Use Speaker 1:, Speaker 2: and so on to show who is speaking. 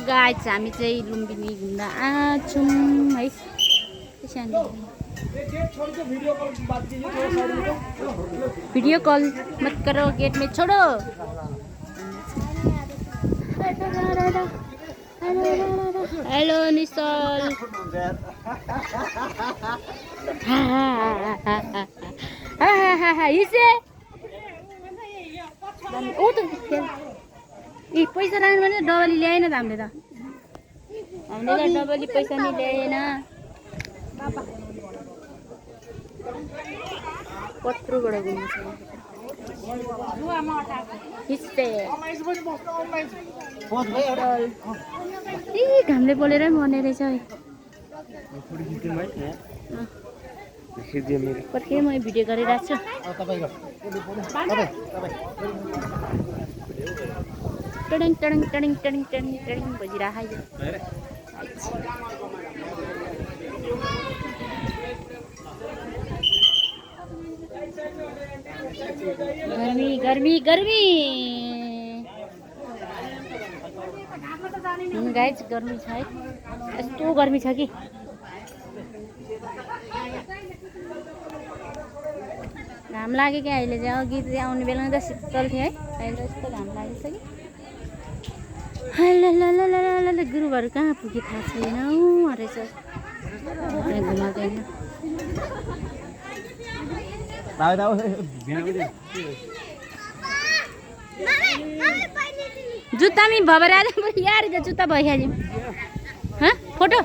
Speaker 1: Guys हामी चाहिँ लुम्बिनी घुम्न आछौँ है। वीडियो कॉल मत करो, गेट में छोड़ो। Hello initial. इसे ओ त ए पैसा राख्नु भने डबली ल्याएन त हामीले त डबली पैसा नि ल्याएन। पत्रुबाट घुम्नु छ घामले बोलेरै मर्ने रहेछ है। पर्खे म भिडियो गरिरहेको छु। टडिङ टडिङ टडिङ टडिङ टडिङ टडिङ बजिरहेको गर्मी गर्मी गर्मी गाइस गर्मी छ है। यस्तो गर्मी छ कि घाम लाग्यो कि अहिले चाहिँ अघि चाहिँ आउने बेलामा त शीतल थियो है। अहिले यस्तो घाम लागेको छ कि गुरुहरू कहाँ पुगे थाहा छैन हौ रहेछ। घुमाउँदैन जुत्ता में भबरा यार जुत्ता भइहाल्यो। हाँ फोटो